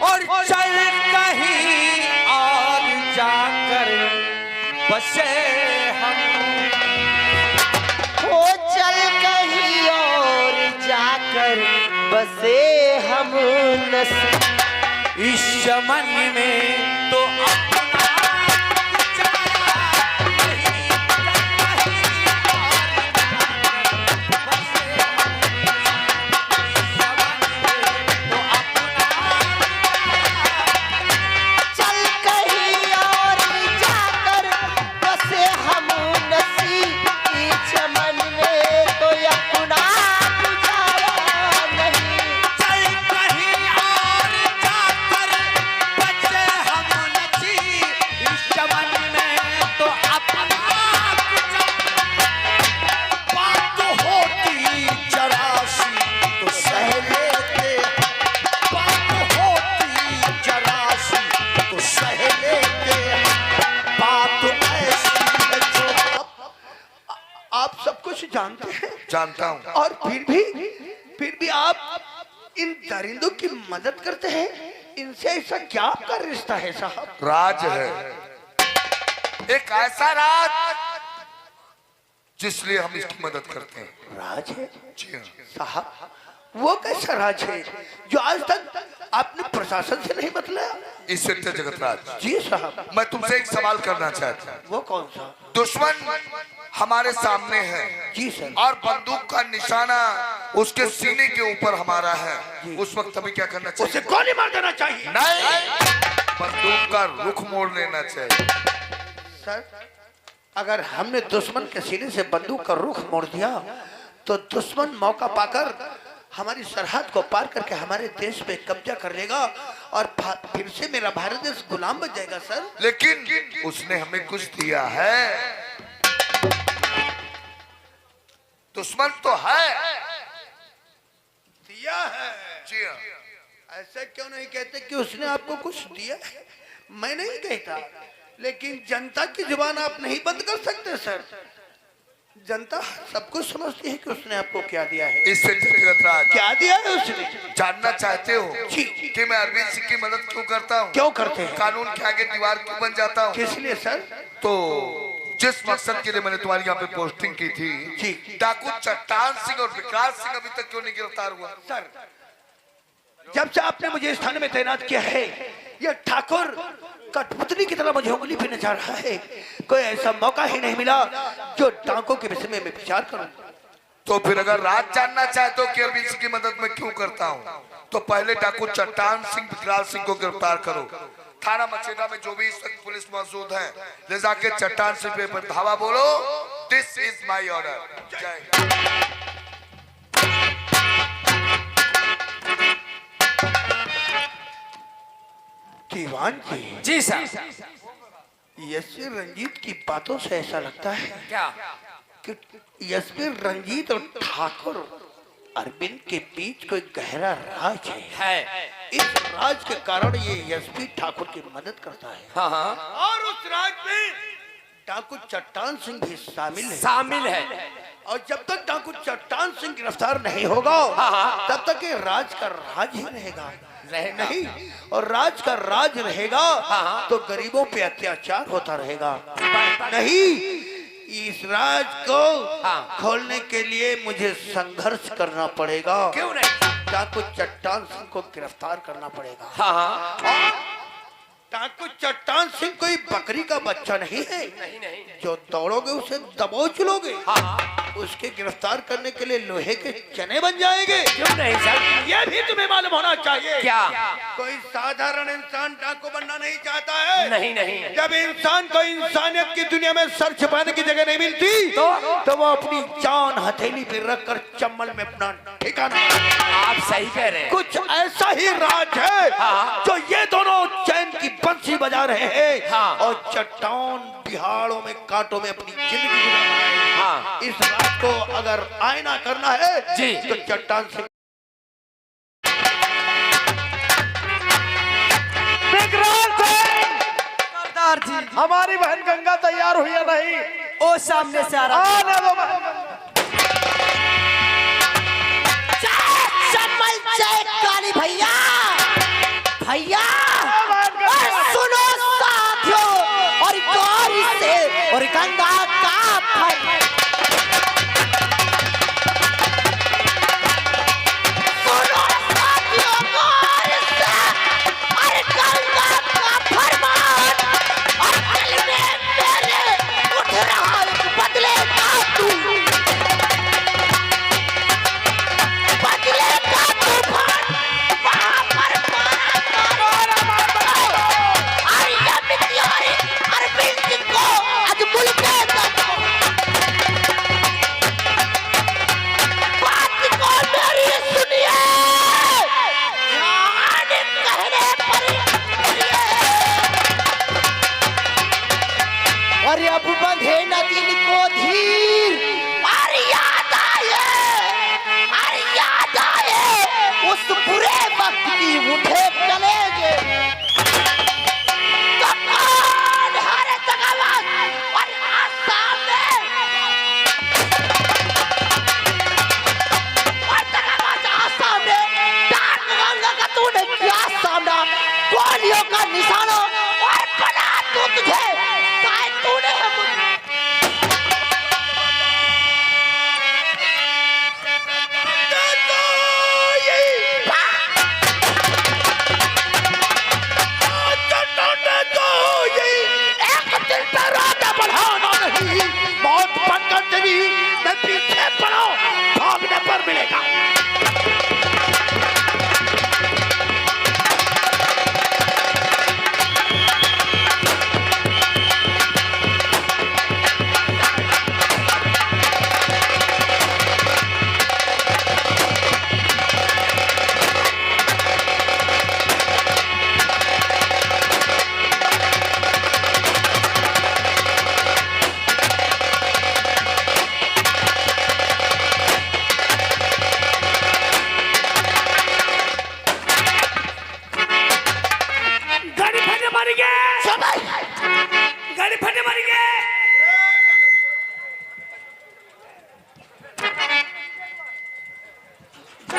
और चल कहीं और जाकर बसे हम। हो चल कहीं और जाकर बसे हम इस चमन में तो अपना जानता हूँ। और फिर भी आप इन दरिंदों की मदद करते हैं। इनसे ऐसा क्या आपका रिश्ता है साहब? राज है, एक ऐसा राज जिसलिए हम इसकी मदद करते हैं। राज है जी हाँ साहब, वो कैसा राज है जो आज तक आपने प्रशासन से नहीं बतलाया? इंस्पेक्टर जगत राज जी साहब। मैं तुमसे एक सवाल करना चाहता हूँ। वो कौन सा? दुश्मन हमारे सामने है जी सर। और बंदूक का निशाना उसके सीने के ऊपर हमारा है, उस वक्त हमें क्या करना चाहिए? उसे गोली मार देना चाहिए। नहीं, बंदूक का रुख मोड़ लेना चाहिए। सर, अगर हमने दुश्मन के सीने से बंदूक का रुख मोड़ दिया तो दुश्मन मौका पाकर हमारी सरहद को पार करके हमारे देश पे कब्जा कर लेगा और फिर से मेरा भारत देश गुलाम बन जाएगा सर। लेकिन उसने हमें कुछ दिया है। दुश्मन तो है, दिया है। जी हाँ। ऐसा क्यों नहीं कहते कि उसने आपको कुछ दिया है? मैं नहीं कहता, लेकिन जनता की जुबान आप नहीं बंद कर सकते सर। जनता सब कुछ समझती है कि उसने आपको क्या दिया है। इससे जगत राज क्या दिया है उसने? जानना चाहते हो जी। कि मैं अरविंद सिंह की मदद क्यों करता हूँ? क्यों करते हैं? कानून के आगे दीवार क्यों बन जाता हूँ? किस लिए सर? तो जिस मकसद के लिए मैंने तुम्हारी यहाँ पे पोस्टिंग की थी, जी। डाकू चट्टान सिंह और विकास सिंह अभी तक क्यों नहीं गिरफ्तार हुआ? सर, जब से आपने मुझे इस थाने में तैनात किया है, ये ठाकुर कठपुतली की तरह मुझे उंगली पीने जा रहा है। कोई ऐसा मौका ही नहीं मिला जो टांकों के विषय में मैं विचार करूं। तो फिर अगर राज जानना चाहते हो कि अरविंद सिंह की मदद में क्यों करता हूँ, तो पहले डाकू चट्टान सिंह विकराल सिंह को गिरफ्तार करो। थाना मछेरा में जो भी इस वक्त पुलिस मौजूद है, ले जाके चट्टान सिंह पे धावा बोलो, दिस इज माई ऑर्डर। जय दीवान जी सर। एसपी रंजीत की बातों से ऐसा लगता है क्या कि एसपी रंजीत और ठाकुर अरविंद के बीच कोई गहरा राज है। इस राज के कारण ये एसपी ठाकुर की मदद करता है। हाँ। और उस राज में डाकू चट्टान सिंह भी शामिल है। और जब तक डाकू चट्टान सिंह गिरफ्तार नहीं होगा, तब तक ये राज का राज ही रहेगा। नहीं, और राज का राज रहेगा तो गरीबों पे अत्याचार होता रहेगा। नहीं, इस राज को खोलने के लिए मुझे संघर्ष करना पड़ेगा। क्यों नहीं? डाकू चट्टान सिंह को गिरफ्तार करना पड़ेगा। हाँ। डाकू चट्टान सिंह कोई बकरी का बच्चा नहीं है। नहीं। जो दौड़ोगे उसे दबोच लोगे। हाँ। उसके गिरफ्तार करने के लिए लोहे के चने बन जाएंगे। क्यों नहीं सर? ये भी तुम्हें मालूम होना चाहिए। क्या? कोई साधारण इंसान डाकू बनना नहीं चाहता है। नहीं। जब इंसान को इंसानियत की दुनिया में सर छुपाने की जगह नहीं मिलती तो वो अपनी जान हथेली पे रखकर चम्मल में अपना ठिकाना। आप सही कह रहे हैं। कुछ ऐसा ही राज है जो ये दोनों चैन की बंसी बजा रहे हैं और चट्टान बिहाड़ों में कांटों में अपनी जिंदगी गुजार रहे हैं। इस राज को अगर आईना करना है तो चट्टान से हमारी बहन गंगा तैयार हुई है नहीं? ओ सामने से आ रहा काली भैया भैया और सुनो साथियों और गौर से और गंगा का सुनो साथियों गौर से और गंगा का फरमान और दिल में मेरे उठ रहा एक बदले का तूफान वहाँ पर अरविंद को आज मुल्क बात को मेरी सुनिए ध्यान कहने पर और अब बंधे न दिल को धीर और याद आए उस बुरे वक्त की उठे कलेजे तो कौन हारे तगावत और आसाम में और तगावत आसाम में डाक गंगा का तूने क्या सामना गोलियों का निशाना और बना तू तुझे शायद तूने मौत बनकर तेरी मैं पीछे पड़ो भागने पर मिलेगा।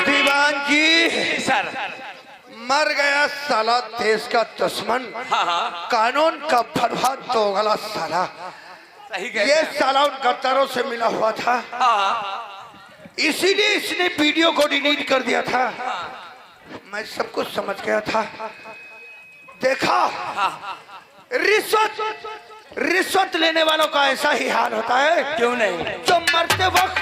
दीवान जी सर मर गया साला देश का दुश्मन कानून का बर्बाद तो गला साला सही ये साला उन गद्दारों से मिला हुआ था इसीलिए इसने वीडियो को डिलीट कर दिया था। मैं सब कुछ समझ गया था। देखा रिश्वत लेने वालों का ऐसा ही हाल होता है। क्यों नहीं? जो मरते वक्त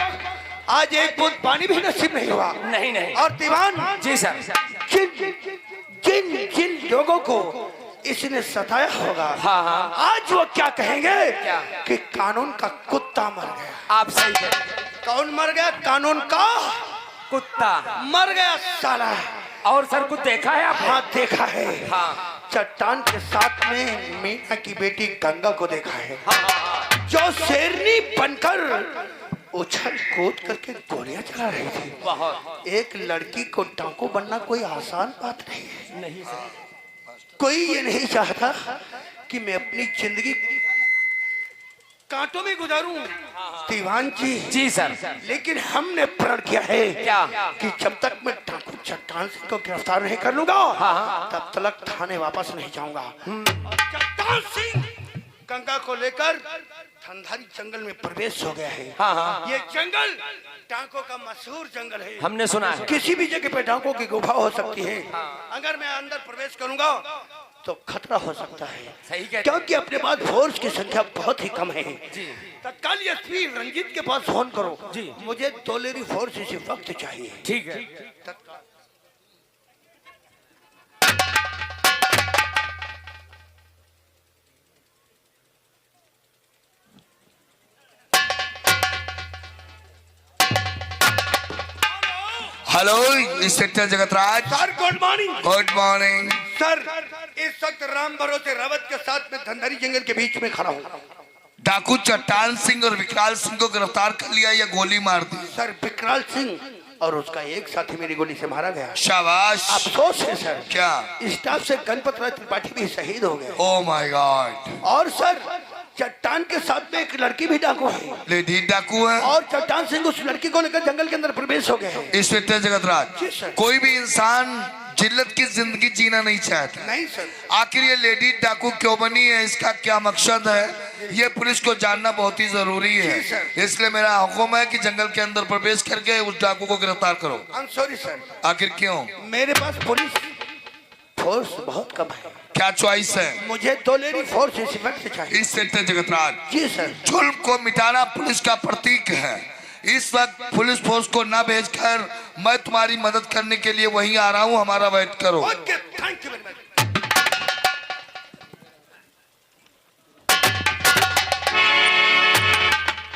आज एक बूंद पानी भी नसीब नहीं हुआ। नहीं। और दीवान जी सर जिन लोगों को इसने सताया होगा आज वो क्या कहेंगे कि कानून का कुत्ता मर गया। आप सही कह रहे हैं। कौन मर गया? कानून का कुत्ता मर गया साला। और सर कुछ देखा है आपने? हाँ देखा है। हाँ। चट्टान के साथ में मीना की बेटी गंगा को देखा है जो शेरनी बनकर उछल कूद करके गोलियां चला रही थी। बहुत। एक लड़की को डाकू बनना कोई आसान बात नहीं है। नहीं सर। कोई ये नहीं चाहता कि मैं अपनी जिंदगी कांटों में गुजारूं। दीवान जी सर। लेकिन हमने प्रण किया है क्या? कि जब तक मैं डाकू चट्टान सिंह को गिरफ्तार नहीं कर लूंगा तब तक थाने वापस नहीं जाऊंगा। और चट्टान सिंह गंगा को लेकर ठंडारी जंगल में प्रवेश हो गया है। ये जंगल डाकों का मशहूर जंगल है। हमने सुना है। किसी भी जगह पे डाकों की गुफा हो सकती है। अगर मैं अंदर प्रवेश करूंगा तो खतरा हो सकता है। सही कहते हैं। क्योंकि अपने पास फोर्स की संख्या बहुत ही कम है। तत्काल एसपी रंजीत के पास फोन करो। मुझे 2 लेरी फोर्स इसी वक्त चाहिए। ठीक है। Hello inspector Jagatraj sir good morning. Good morning sir इस वक्त राम भरोसे रावत के साथ में धंधारी जंगल के बीच में खड़ा हूँ। डाकू चट्टान सिंह और विकराल सिंह को गिरफ्तार कर लिया या गोली मार दी? सर विकराल सिंह और उसका एक साथी मेरी गोली से मारा गया। शाबाश। अफसोस है सर। क्या? स्टाफ से गणपत राय त्रिपाठी भी शहीद हो गए। Oh my God. और सर चट्टान के साथ में एक लड़की भी डाकू है। लेडी डाकू है। और चट्टान सिंह उस लड़की को लेकर जंगल के अंदर प्रवेश हो गए हैं। इंस्पेक्टर जगतराज, कोई भी इंसान जिल्लत की जिंदगी जीना नहीं चाहते। नहीं सर। आखिर ये लेडी डाकू क्यों बनी है, इसका क्या मकसद है, ये पुलिस को जानना बहुत ही जरूरी है। इसलिए मेरा हुक्म है कि जंगल के अंदर प्रवेश करके उस डाकू को गिरफ्तार करो। I am sorry sir. आखिर क्यों? मेरे पास पुलिस फोर्स बहुत कम है। क्या चॉइस है? मुझे 2 लेडी फोर्स इंस्पेक्टर चाहिए। इंस्पेक्टर जगतराज जी सर। जुल्म को मिटाना पुलिस का प्रतीक है। इस वक्त पुलिस फोर्स को न भेजकर मैं तुम्हारी मदद करने के लिए वहीं आ रहा हूं, हमारा वेट करो। Okay, thank you very much.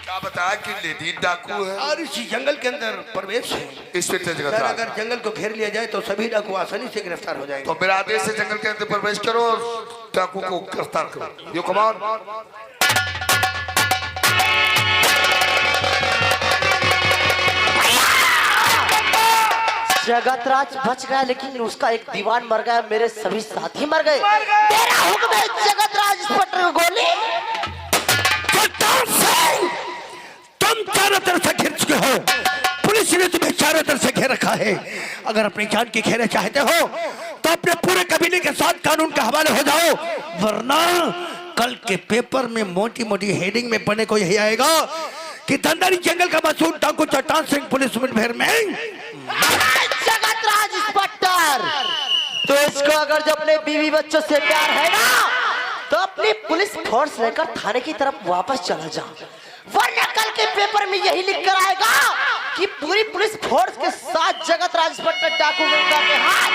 क्या बताया कि लेडी डाकू है और इसी जंगल के अंदर प्रवेश है। Inspector sir Jagatraj. अगर जंगल को घेर लिया जाए तो सभी डाकू आसानी से गिरफ्तार हो जाएंगे। तो मेरा आदेश से जंगल के अंदर प्रवेश करो और डाकू को गिरफ्तार करो। यो कमान। जगतराज बच गया, लेकिन उसका एक दीवान मर गया, मेरे सभी साथी मर गए। मेरा हुक्म है जगतराज इंस्पेक्टर को गोली। तुम चारों तरफ से घिर चुके हो, पुलिस ने तुम्हें चारों तरफ से घेर रखा है। अगर अपनी जान की खेरे चाहते हो तो अपने पूरे कबीले के साथ कानून के हवाले हो जाओ, वरना कल के पेपर में मोटी मोटी हेडिंग में पढ़ने को यही आएगा कि धंधारी जंगल का मासूम डाकू चट्टान सिंह पुलिस मुठभेड़ में। जगतराज इंस्पेक्टर, तो इसको अगर जो अपने बीवी बच्चों से प्यार है ना, तो अपनी पुलिस फोर्स लेकर थाने की तरफ वापस चला जा, वरना कल के पेपर में यही लिख कर आएगा कि पूरी पुलिस फोर्स के साथ जगतराज इंस्पेक्टर डाकू गंगा के हाथ।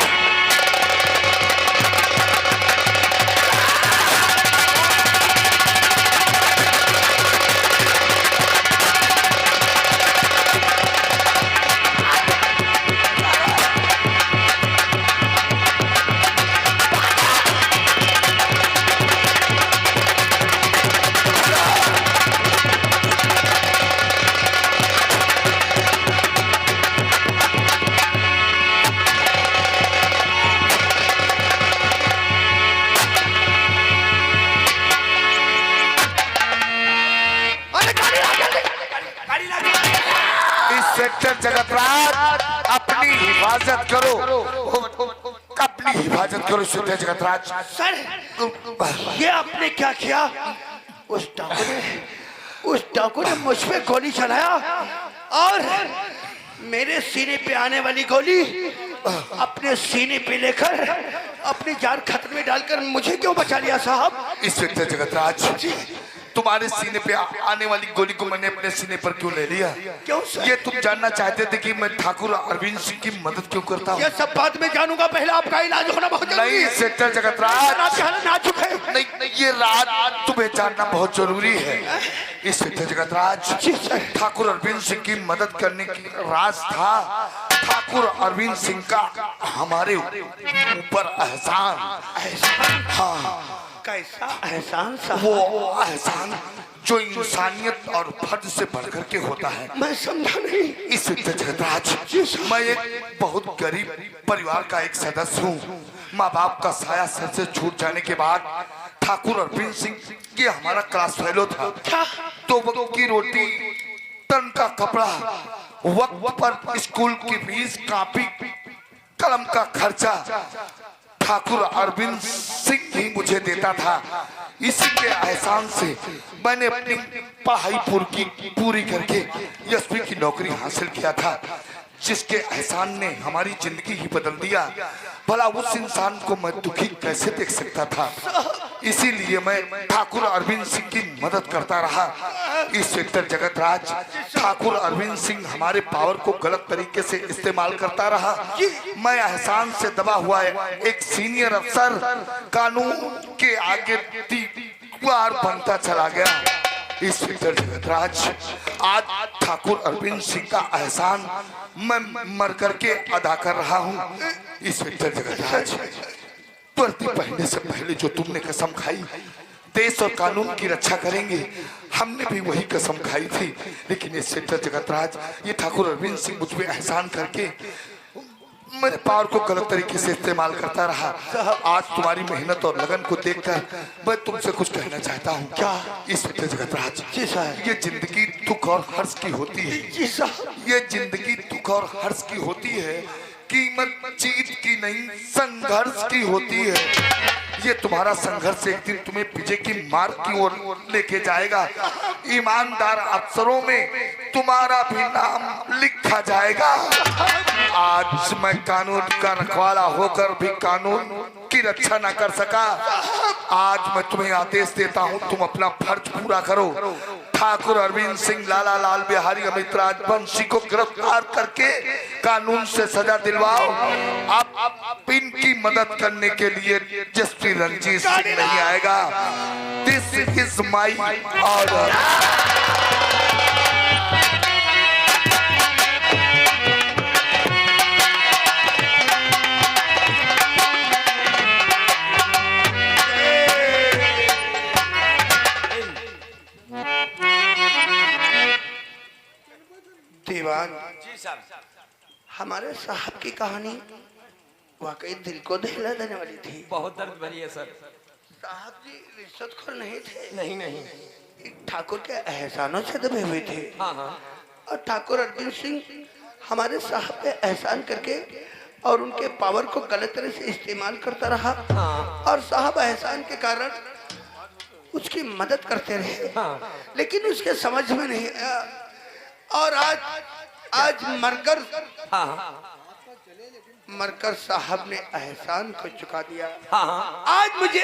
इंस्पेक्टर जगतराज अपनी हिफाजत करो, अपनी हिफाजत करो इंस्पेक्टर जगतराज। सर ये आपने क्या किया? उस डाकू ने मुझ पे गोली चलाया और मेरे सीने पे आने वाली गोली अपने सीने पे लेकर अपनी जान खतरे में डालकर मुझे क्यों बचा लिया साहब? इंस्पेक्टर जगतराज, तुम्हारे सीने पे आने वाली गोली को मैंने अपने सीने पर क्यों ले लिया? क्यों सर? ये तुम जानना चाहते थे कि मैं ठाकुर अरविंद सिंह की मदद क्यों करता हूँ? ये सब बात में जानूंगा, पहले आपका इलाज होना बहुत जरूरी नहीं है। इंस्पेक्टर जगतराज, आपके हालत नाजुक है। नहीं, ये राज तुम्हें जानना बहुत जरूरी है। इंस्पेक्टर जगतराज, ठाकुर अरविंद सिंह की मदद करने की राज था ठाकुर अरविंद सिंह का हमारे ऊपर एहसान। हाँ, कैसा एहसान साहब? वो एहसान जो इंसानियत और फर्ज से बढ़कर के होता है। मैं समझा नहीं। इस जगतराज, मैं एक बहुत गरीब परिवार का एक सदस्य हूँ। माँ बाप का साया सर से छूट जाने के बाद ठाकुर अरविंद सिंह ये हमारा क्लास फेलो था। तो वक्त की रोटी, तन का कपड़ा, वक्त पर स्कूल की फीस, कापी कलम का खर्चा ठाकुर अरविंद सिंह ही मुझे देता था। इसी के एहसान से मैंने अपनी पढ़ाई पूरी करके एसपी की नौकरी हासिल किया था, जिसके एहसान ने हमारी जिंदगी ही बदल दिया। भला उस इंसान को मैं दुखी कैसे देख सकता था? इसीलिए मैं ठाकुर अरविंद सिंह की मदद करता रहा। इंस्पेक्टर जगतराज, ठाकुर अरविंद सिंह हमारे पावर को गलत तरीके से इस्तेमाल करता रहा। मैं एहसान से दबा हुआ एक सीनियर अफसर कानून के आगे दीवार बनता चला गया। इंस्पेक्टर जगतराज, आज ठाकुर अरविंद सिंह का एहसान मैं मर करके अदा कर रहा हूँ। इंस्पेक्टर जगतराज, वर्दी पहनने से पहले जो तुमने कसम खाई देश और कानून की रक्षा करेंगे, हमने भी वही कसम खाई थी। लेकिन इंस्पेक्टर जगतराज, ये ठाकुर अरविंद सिंह मुझ पे एहसान करके मेरे पावर को गलत तरीके से इस्तेमाल करता रहा। आज तुम्हारी मेहनत और लगन को देखकर मैं तुमसे कुछ कहना चाहता हूँ। क्या? इंस्पेक्टर जगतराज, जी साहब। ये जिंदगी दुख और हर्ष की होती है। जी साहब। ये जिंदगी दुख और हर्ष की होती है। कीमत जीत की नहीं संघर्ष की होती है। ये तुम्हारा संघर्ष एक दिन तुम्हें विजय की मार्ग की ओर लेके जाएगा। ईमानदार अफसरों में तुम्हारा भी नाम लिखा जाएगा। आज मैं कानून का रखवाला होकर भी कानून की रक्षा न कर सका। आज मैं तुम्हें आदेश देता हूं, तुम अपना फर्ज पूरा करो। ठाकुर अरविंद सिंह, लाला लाल बिहारी, अमित राजवंशी को गिरफ्तार करके कानून से सजा दिलवाओ। अब इनकी मदद करने के लिए जस्टिस रंजीत सिंह नहीं आएगा। This is my order. दीवान जी साहब। हमारे साहब की कहानी वाकई दिल को दहला देने वाली थी। बहुत दर्द भरी है सर। साहब जी रिश्वतखोर नहीं थे, नहीं नहीं। ठाकुर के एहसानों से दबे हुए थे। हाँ हाँ। और ठाकुर अरविंद सिंह हमारे साहब पे एहसान करके और उनके पावर को गलत तरह से इस्तेमाल करता रहा। हाँ। और साहब एहसान के कारण उसकी मदद करते रहे। हाँ। लेकिन उसके समझ में नहीं आया। और आज मरकर मरकर साहब ने एहसान को चुका दिया। हाँ। आज मुझे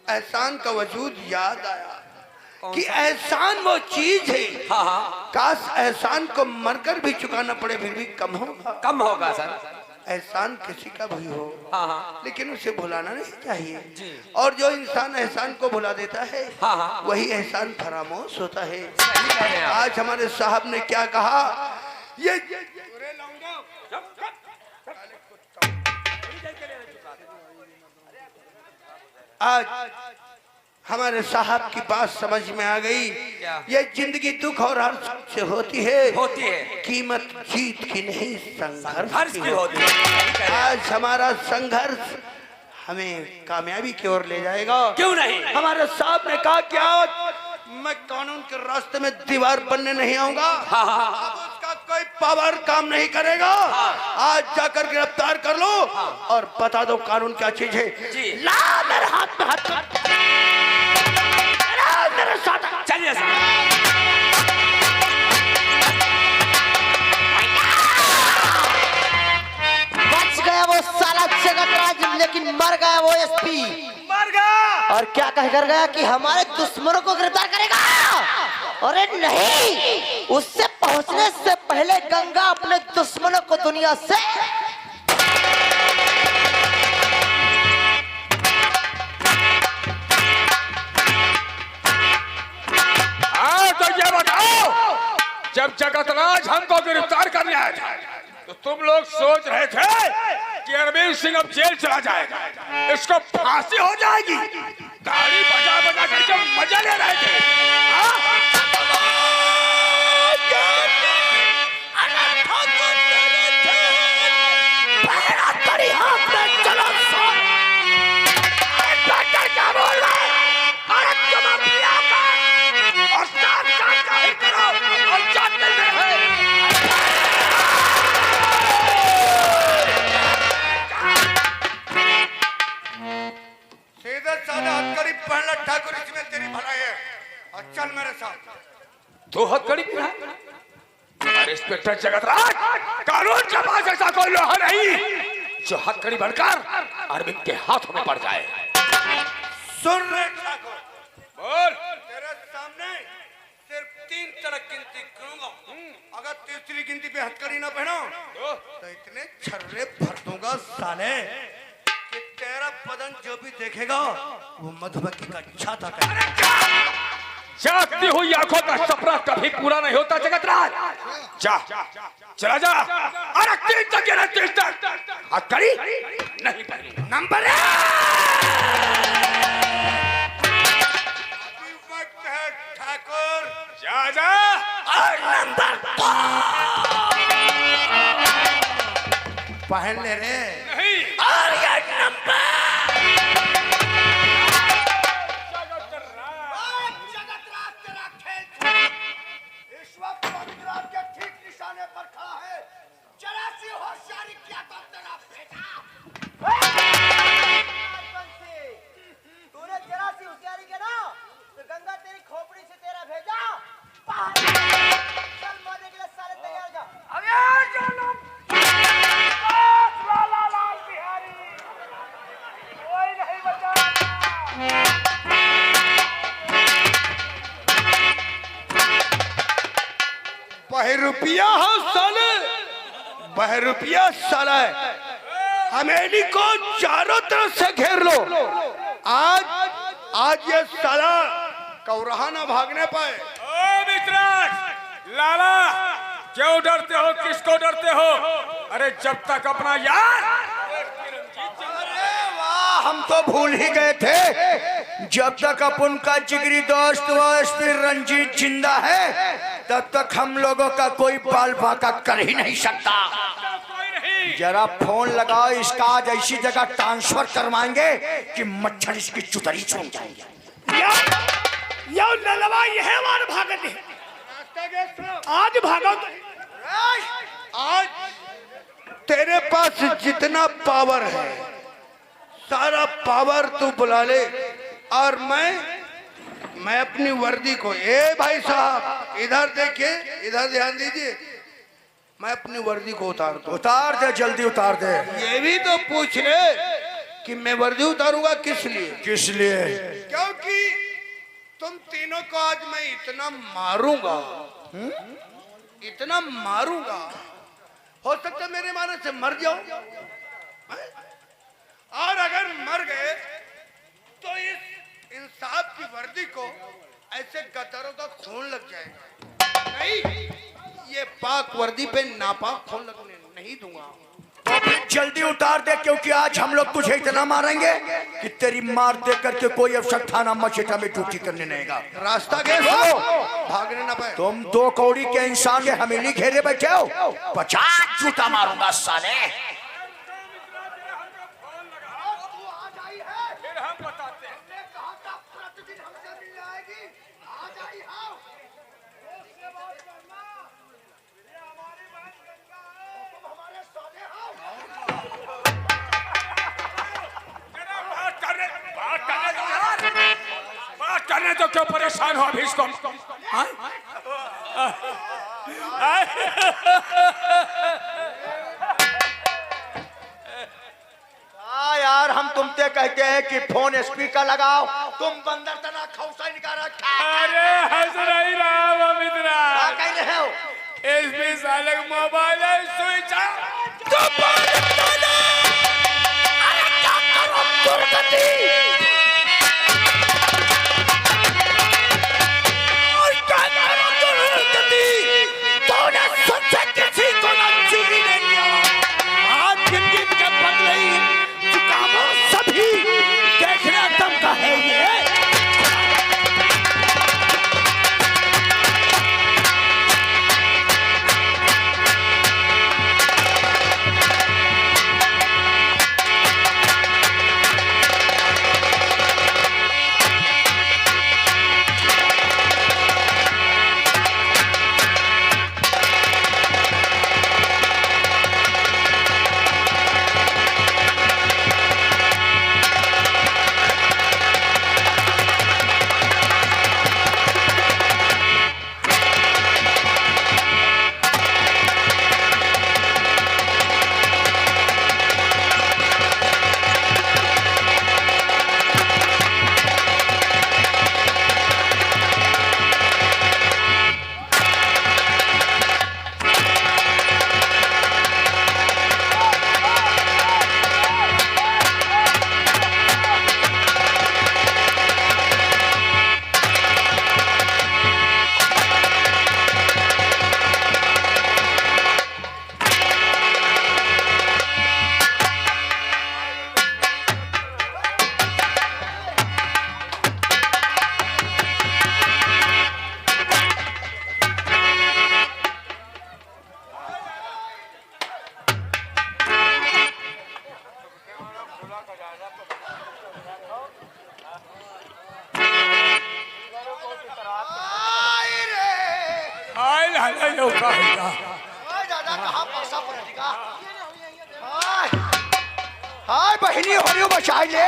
एहसान का वजूद याद आया कि एहसान वो चीज है। हाँ। काश एहसान को मरकर भी चुकाना पड़े फिर भी कम होगा। कम होगा सर। एहसान किसी का भी हो, हाँ। लेकिन उसे भुलाना नहीं चाहिए जी। और जो इंसान एहसान को भुला देता है हाँ। वही एहसान फरामोश होता है। सही कह रहे हैं आप। आज हमारे साहब ने क्या कहा, ये आज हमारे साहब की बात समझ में आ गई। ये जिंदगी दुख और हर्ष से होती है, कीमत जीत की नहीं संघर्ष की होती है। आज हमारा संघर्ष हमें कामयाबी की ओर ले जाएगा। क्यों नहीं? हमारे साहब ने कहा कि आज मैं कानून के रास्ते में दीवार बनने नहीं आऊंगा। अब उसका कोई पावर काम नहीं करेगा। आज जाकर गिरफ्तार कर लो और बता दो कानून क्या चीज है। ला मेरे हाथ में हाथ मेरे साथ चलिए सर। बच गया वो साला जगतराज, लेकिन मर गया वो एसपी। मर गया। और क्या कहकर गया कि हमारे दुश्मनों को गिरफ्तार करेगा। अरे नहीं, उससे पहुंचने से पहले गंगा अपने दुश्मनों को दुनिया से तो ये बताओ, जब जगतराज हमको गिरफ्तार करने आया था तो तुम लोग सोच रहे थे कि अरविंद सिंह अब जेल चला जाएगा, इसको फांसी हो जाएगी। गाड़ी बजा बजा करके मजा ले रहे थे। सीधे साधा हथकड़ी पहन ला ठाकुर, इसमें तेरी भलाई है। और चल मेरे साथ। तो हथकड़ी पहना। इंस्पेक्टर जगतराज, कानून के पास ऐसा कोई लोहा नहीं जो हथकड़ी बनकर अरविंद के हाथों में पड़ जाए। सुन रहे ठाकुर, बोल। तेरे सामने सिर्फ 3 तक गिनती करूंगा। अगर तीसरी गिनती पे हथकड़ी ना पहनो तो इतने छर्रे भर दूंगा साले कि तेरा बदन जो भी देखेगा वो मधुमक्खी का छाता करेगा। जागती हुई आंखों का सपना कभी पूरा नहीं होता जगतराज। जा, चला जा। अरे 3 तक गिना, 3 तक हथकड़ी नहीं पहनूंगा। नंबर 1। वक्त है ठाकुर, जा जा। और नंबर 2 पहन ले रे। नहीं। और ये नंबर इस वक्त पंद्रह के ठीक निशाने पर खड़ा है। 84 बहरूपिया हो साले, बहरूपिया साला है। हमेली को चारों तरफ से घेर लो। आज ये साला कौरहा ना भागने पाए। ओ मित्र लाला, क्यों डरते हो, किसको डरते हो? अरे जब तक अपना यार, अरे वाह, हम तो भूल ही गए थे, जब तक अपन का जिगरी दोस्त वो एसपी रंजीत जिंदा है तब तक हम लोगों का कोई बाल बांका कर ही नहीं सकता। जरा फोन लगाओ, इसका आज ऐसी जगह ट्रांसफर करवाएंगे कि मच्छर इसकी चुतरी छूट जाएंगे। यो ललवा यह मार भागत है, आज भागो तो। आज तेरे पास जितना पावर है सारा पावर तू बुला ले, और मैं अपनी वर्दी को, ए भाई साहब इधर देखिए, इधर ध्यान दीजिए, मैं अपनी वर्दी को उतार दे, जल्दी उतार दे। ये भी तो पूछ ले कि मैं वर्दी उतारूंगा किस लिए? किस लिए? क्योंकि तुम तीनों को आज मैं इतना मारूंगा, इतना मारूंगा, हो सकता है मेरे मारने से मर जाओ, और अगर मर गए तो इस इंसाफ की वर्दी को ऐसे गदरों का खून लग जाएगा। नहीं, ये पाक वर्दी पे नापाक खून लगने नहीं दूंगा। तो फिर जल्दी उतार दे, क्योंकि आज हम लोग तुझे इतना मारेंगे कि तेरी मार दे करके कोई अफसर थाना मचेटा में ड्यूटी करने नहीं आएगा। रास्ता के भागने ना पाए। तुम दो कौड़ी के इंसान के हमेली घेरे बैठे हो, 50 जूता मारूंगा साले। करने तो क्यों परेशान हो अभी इसको? यार हम तुमसे कहते हैं कि फोन एसपी का लगाओ, तुम बंदर तना खौसा निकाल रखा। अरे हंस नहीं रहा वो मित्रा, कह रहे हो एसपी साले का मोबाइल है स्विच ऑफ। अरे क्या करो दुर्गति, हाय बहिनी हो रही हो, बचाई ले।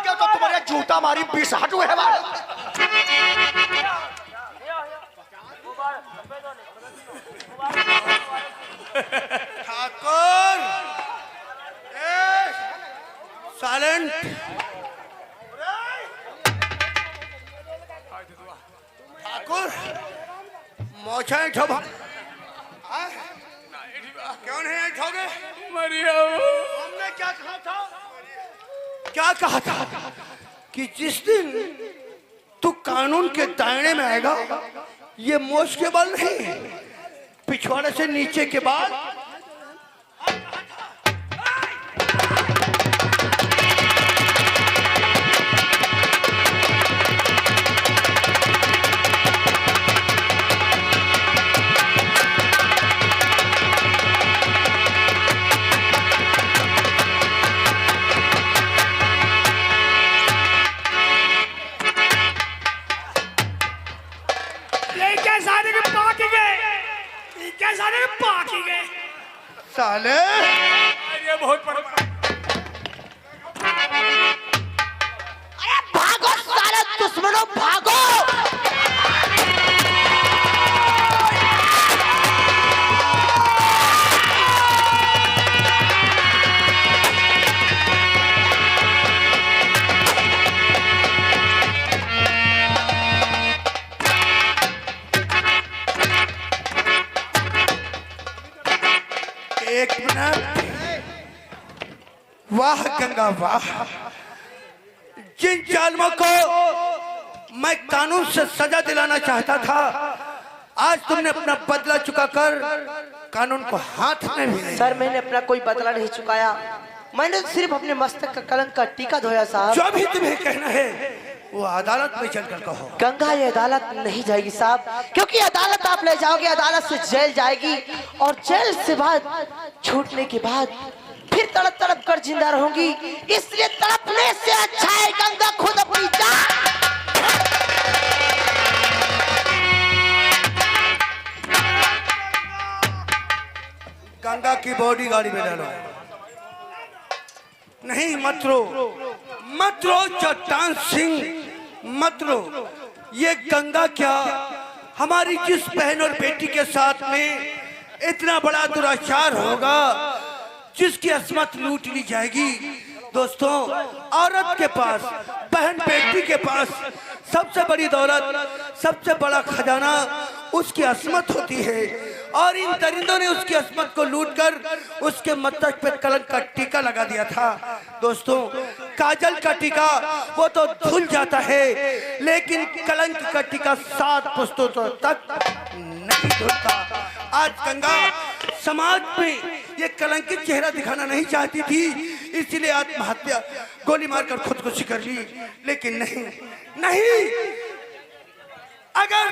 तो तुम्हारे जूता मारी 20 हट हुए है। ठाकुर साइलेंट। ठाकुर मोछा ठोभा क्यों नहीं ठोगे? हमने क्या कहा था? क्या कहा था कि जिस दिन तू कानून के दायरे में आएगा, ये मोछ के बल नहीं, पिछवाड़े से नीचे के बाद साले ये बहुत बड़ा अरे भागो साले दुश्मनों, भागो। एक मिनट। वाह गंगा वाह, जिन जालिमों को मैं कानून से सजा दिलाना चाहता था, आज तुमने अपना बदला चुकाकर कानून को हाथ में भी नहीं। सर मैंने अपना कोई बदला नहीं चुकाया, मैंने सिर्फ अपने मस्तक का कलंक का टीका धोया साहब। जो भी तुम्हें कहना है वो अदालत में चलकर कहो। गंगा ये अदालत नहीं जाएगी साहब, क्योंकि अदालत आप ले जाओगे, अदालत से जेल जाएगी, और जेल से बाद छूटने के बाद फिर तड़प तड़प कर जिंदा रहूंगी। इसलिए तड़पने से अच्छा है गंगा खुद अपनी जान। गंगा की बॉडी गाड़ी में डालो। नहीं मत रो, मत रो चट्टान सिंह, मत रो। ये गंगा क्या हमारी जिस बहन और बेटी के साथ में इतना बड़ा दुराचार होगा, जिसकी अस्मत लूट ली जाएगी। दोस्तों, औरत के पास, बहन बेटी के पास सबसे बड़ी दौलत, सबसे बड़ा खजाना उसकी अस्मत होती है, और इन दरिंदों ने उसकी अस्मत को लूटकर उसके मस्तक पे कलंक का टीका लगा दिया था। दोस्तों, काजल का टीका वो तो धुल जाता है, लेकिन कलंक का टीका 7 पुश्तों तक नहीं धुलता। आज गंगा समाज में ये कलंकित चेहरा दिखाना नहीं चाहती थी, इसलिए आत्महत्या गोली मारकर खुदकुशी कर ली। लेकिन नहीं नहीं, अगर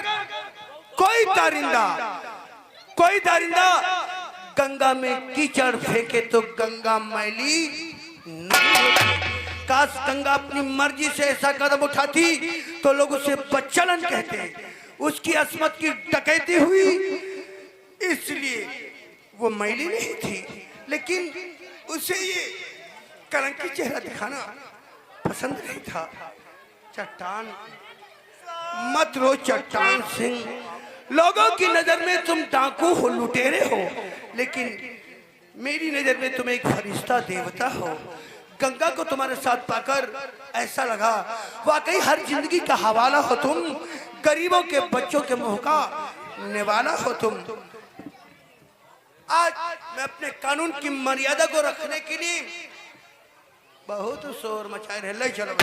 कोई दारिंदा गंगा में कीचड़ फेंके तो गंगा मैली नहीं होती। काश गंगा अपनी मर्जी से ऐसा कदम उठाती तो लोग उसे बच्चलन कहते। उसकी अस्मत की डकैती हुई, इसलिए वो मैली नहीं थी, लेकिन उसे ये कलंकी चेहरा दिखाना पसंद नहीं था। चट्टान मत रो चट्टान सिंह, लोगों की नजर में तुम डाकू हो, लुटेरे हो, लेकिन मेरी नजर में तुम एक फरिश्ता देवता हो। गंगा को तुम्हारे साथ पाकर ऐसा लगा वाकई हर जिंदगी का हवाला हो तुम, गरीबों के बच्चों के मुंह का निवाला हो तुम। आज मैं अपने कानून की मर्यादा को रखने के लिए बहुत शोर मचाए रहे। चलो